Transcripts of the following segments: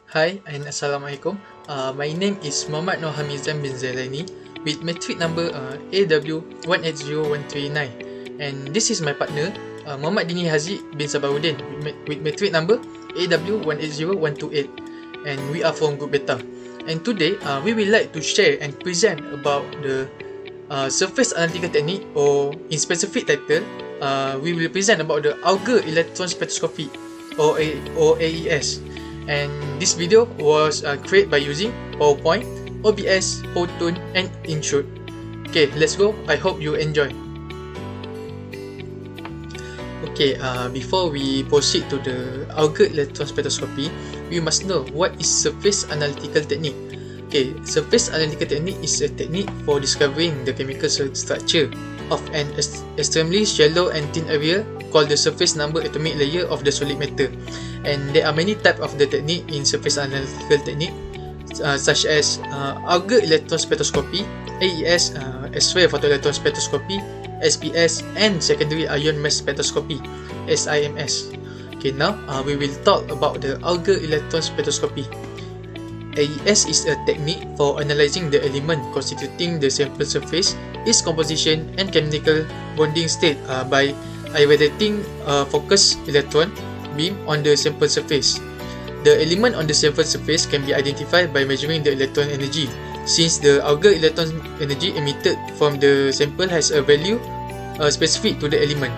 Hi and Assalamualaikum. My name is Muhammad Noor Hamizan bin Zailani with metric number AW180139, and this is my partner Muhammad Dini Haziq bin Sabahuddin with metric number AW180128, and we are from Group Beta. And today we will like to share and present about the surface analytical technique, or in specific title we will present about the Auger electron spectroscopy or AES. And this video was created by using PowerPoint, OBS, Photon and InShot. Okay, let's go. I hope you enjoy. Okay, before we proceed to the Auger electron spectroscopy, we must know what is surface analytical technique. Okay, surface analytical technique is a technique for discovering the chemical structure of an extremely shallow and thin area called the surface number atomic layer of the solid matter. And there are many types of the technique in surface analytical technique, such as Auger electron spectroscopy, AES, X-ray photoelectron spectroscopy, SPS, and secondary ion mass spectroscopy, SIMS. Okay, now we will talk about the Auger electron spectroscopy. AES is a technique for analyzing the element constituting the sample surface, its composition and chemical bonding state by irradiating a focused electron beam on the sample surface. The element on the sample surface can be identified by measuring the electron energy, since the Auger electron energy emitted from the sample has a value specific to the element.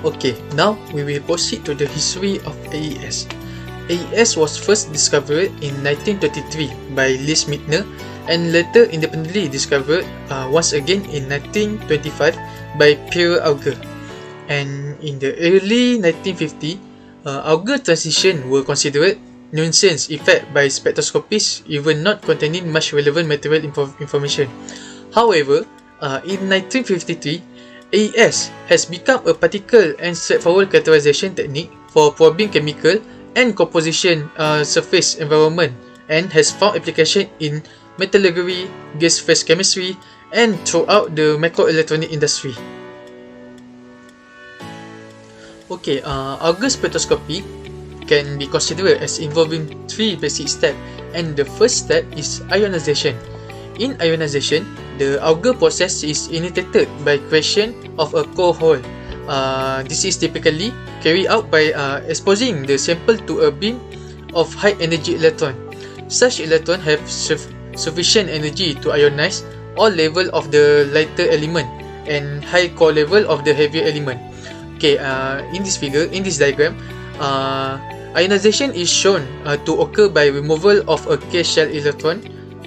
Okay, now we will proceed to the history of AES. AES was first discovered in 1933 by Lis Meitner and later independently discovered once again in 1925 by Pierre Auger. And in the early 1950s, Auger transition were considered nuisance effect by spectroscopists, even not containing much relevant material information. However, in 1953, AES has become a practical and straightforward characterization technique for probing chemical and composition surface environment, and has found application in metallurgy, gas phase chemistry, and throughout the microelectronic industry. Okay, Auger spectroscopy can be considered as involving three basic steps, and the first step is ionization. In ionization, the Auger process is initiated by creation of a core hole. This is typically carried out by exposing the sample to a beam of high energy electron. Such electrons have sufficient energy to ionize all level of the lighter element and high core level of the heavier element. Okay, in this diagram, ionization is shown to occur by removal of a K-shell electron,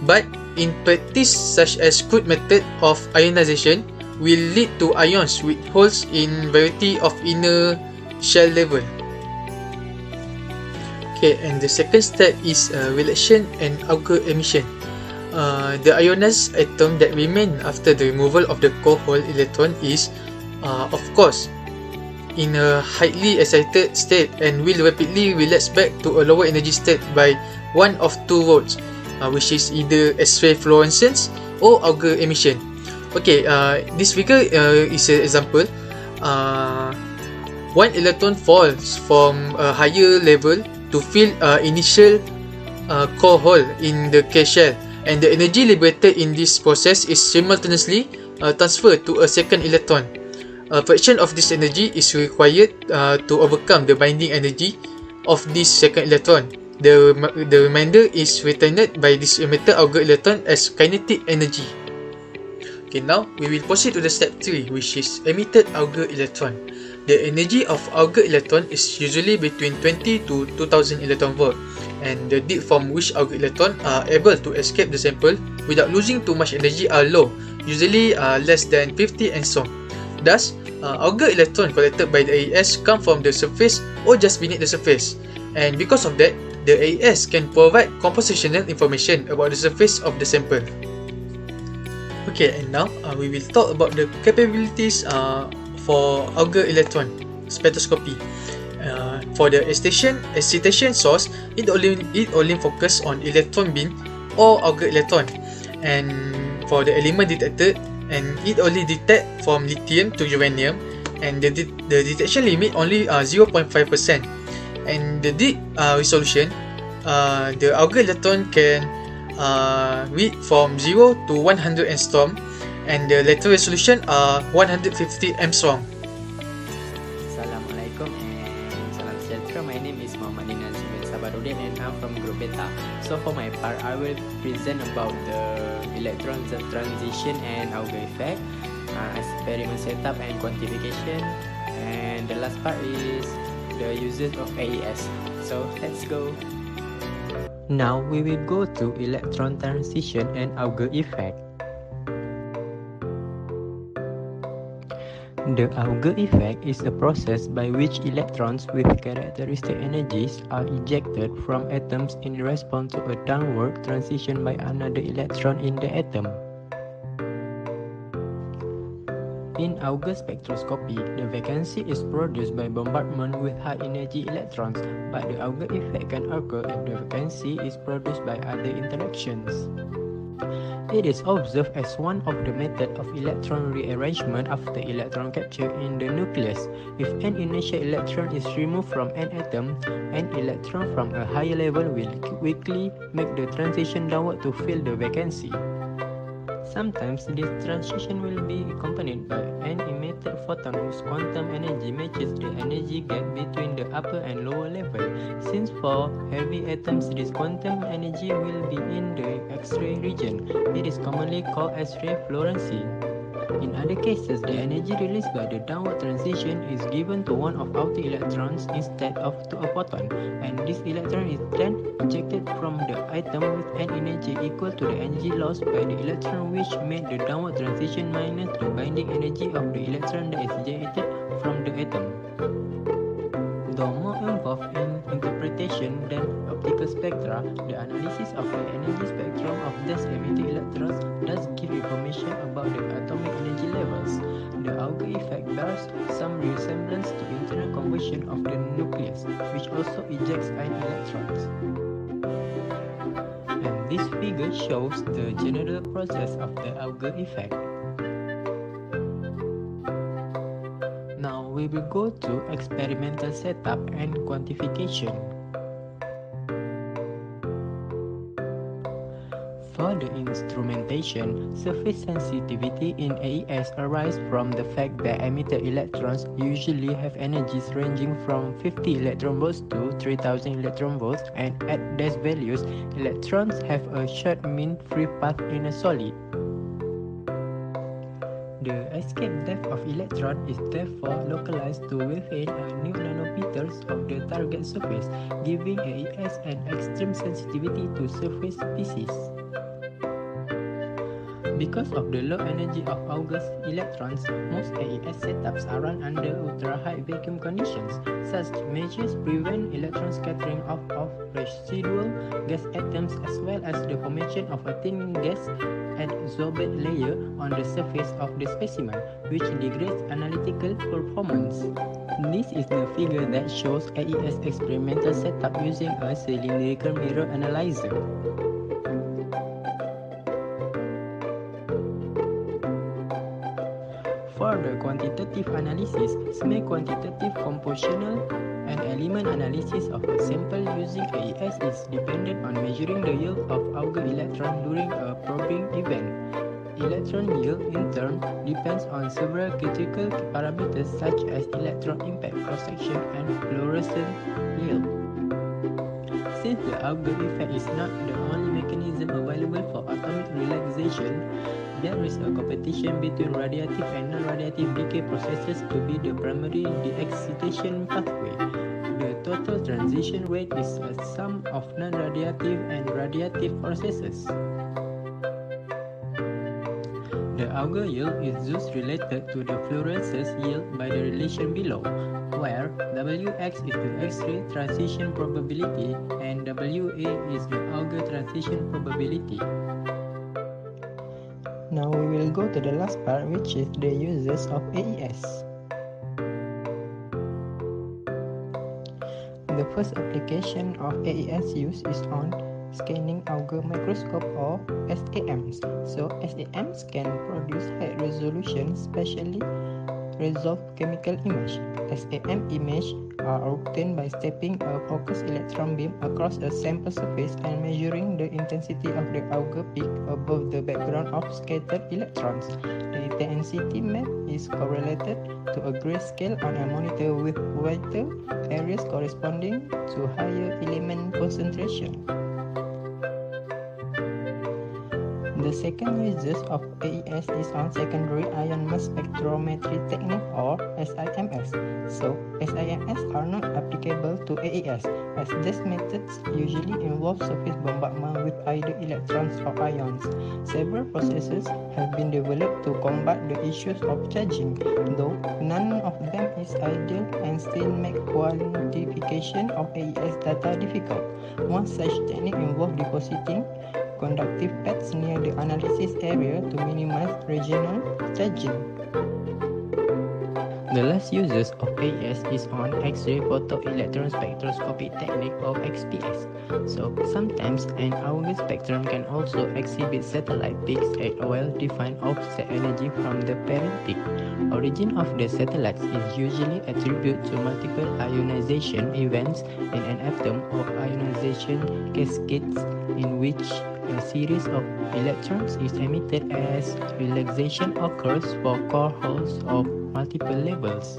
but in practice, such as crude method of ionization will lead to ions with holes in variety of inner shell level. Okay, and the second step is reduction and Auger emission. The ionized atom that remain after the removal of the core hole electron is, of course, in a highly excited state and will rapidly relax back to a lower energy state by one of two routes, which is either X-ray fluorescence or Auger emission. Okay, this figure is an example. One electron falls from a higher level to fill initial core hole in the K-shell, and the energy liberated in this process is simultaneously transferred to a second electron. A fraction of this energy is required to overcome the binding energy of this second electron. The remainder is retained by this emitted Auger electron as kinetic energy. Okay, now we will proceed to the step 3, which is emitted Auger electron. The energy of Auger electron is usually between 20 to 2000 electron volt, and the depth from which Auger electron are able to escape the sample without losing too much energy are low, usually less than 50 angstrom. Thus, Auger electron collected by the AES come from the surface or just beneath the surface, and because of that, the AES can provide compositional information about the surface of the sample. Okay, and now we will talk about the capabilities for Auger electron spectroscopy. For the excitation source, it only focus on electron beam or Auger electron, and for the element detected, and it only detect from lithium to uranium, and the detection limit only 0.5%. And the deep resolution, the Auger electron can read from 0 to 100 angstrom, and the lateral resolution are 150 angstrom. Assalamualaikum and salam sejahtera. My name is Muhammad Nazim bin Sabaruddin and I'm from Group Beta. So for my part, I will present about the electron transition and Auger effect, experiment setup and quantification, and the last part is the uses of AES. So let's go. Now we will go to electron transition and Auger effect. The Auger effect is a process by which electrons with characteristic energies are ejected from atoms in response to a downward transition by another electron in the atom. In Auger spectroscopy, the vacancy is produced by bombardment with high-energy electrons, but the Auger effect can occur if the vacancy is produced by other interactions. It is observed as one of the methods of electron rearrangement after electron capture in the nucleus. If an inertial electron is removed from an atom, an electron from a higher level will quickly make the transition downward to fill the vacancy. Sometimes this transition will be accompanied by an emitted photon whose quantum energy matches the energy gap between the upper and lower level. Since for heavy atoms this quantum energy will be in the X-ray region, it is commonly called X-ray fluorescence. In other cases, the energy released by the downward transition is given to one of outer electrons instead of to a photon, and this electron is then ejected from the atom with an energy equal to the energy lost by the electron which made the downward transition minus the binding energy of the electron that is ejected from the atom. Though more involved in interpretation than optical spectra, the analysis of the energy spectrum of these emitted electrons does give information about the atomic energy levels. The Auger effect bears some resemblance to internal combustion of the nucleus, which also ejects ion electrons. And this figure shows the general process of the Auger effect. Now we will go to experimental setup and quantification. For the instrumentation, surface sensitivity in AES arises from the fact that emitted electrons usually have energies ranging from 50 electron volts to 3000 electron volts, and at these values, electrons have a short mean free path in a solid. The escape depth of electron is therefore localized to within a new nanometers of the target surface, giving AES an extreme sensitivity to surface species. Because of the low energy of Auger's electrons, most AES setups are run under ultra-high vacuum conditions. Such measures prevent electron scattering off of residual gas atoms as well as the formation of a thin gas adsorbent layer on the surface of the specimen, which degrades analytical performance. This is the figure that shows AES experimental setup using a cylindrical mirror analyzer. For the quantitative analysis, semi-quantitative compositional and element analysis of a sample using AES is dependent on measuring the yield of Auger electron during a probing event. Electron yield, in turn, depends on several critical parameters such as electron impact cross-section and fluorescence yield. Since the Auger effect is not the only mechanism available for atomic relaxation, there is a competition between radiative and non-radiative decay processes to be the primary de-excitation pathway. The total transition rate is a sum of non-radiative and radiative processes. The Auger yield is thus related to the fluorescence yield by the relation below, where Wx is the X-ray transition probability and Wa is the Auger transition probability. Now we will go to the last part, which is the uses of AES. The first application of AES use is on scanning Auger microscope or SAMs. So SAMs can produce high resolution, especially resolved chemical image. SAM image are obtained by stepping a focused electron beam across a sample surface and measuring the intensity of the Auger peak above the background of scattered electrons. The intensity map is correlated to a grayscale on a monitor with whiter areas corresponding to higher element concentration. The second uses of AES is on secondary ion mass spectrometry technique or SIMS. So, SIMS are not applicable to AES as these methods usually involve surface bombardment with either electrons or ions. Several processes have been developed to combat the issues of charging, though none of them is ideal and still make quantification of AES data difficult. One such technique involves depositing conductive pads near the analysis area to minimize regional charging. The last uses of AES is on X-ray photoelectron spectroscopy technique or XPS. So sometimes an Auger spectrum can also exhibit satellite peaks at a well-defined offset energy from the parent peak. Origin of the satellites is usually attributed to multiple ionization events in an atom or ionization cascades in which a series of electrons is emitted as relaxation occurs for core holes of multiple levels.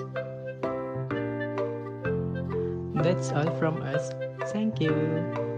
That's all from us. Thank you.